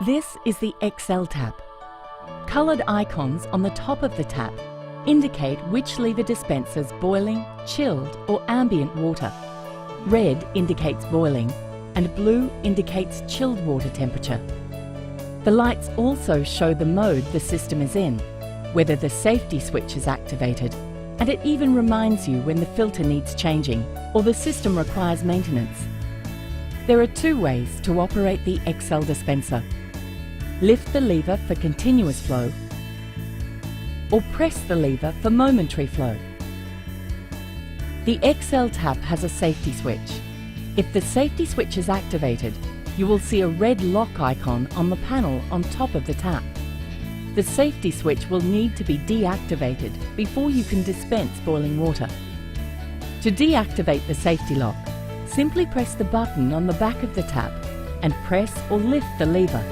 This is the XL tap. Coloured icons on the top of the tap indicate which lever dispenses boiling, chilled or ambient water. Red indicates boiling and blue indicates chilled water temperature. The lights also show the mode the system is in, whether the safety switch is activated, and it even reminds you when the filter needs changing or the system requires maintenance. There are two ways to operate the XL dispenser. Lift the lever for continuous flow or press the lever for momentary flow. The XL tap has a safety switch. If the safety switch is activated, you will see a red lock icon on the panel on top of the tap. The safety switch will need to be deactivated before you can dispense boiling water. To deactivate the safety lock, simply press the button on the back of the tap and press or lift the lever.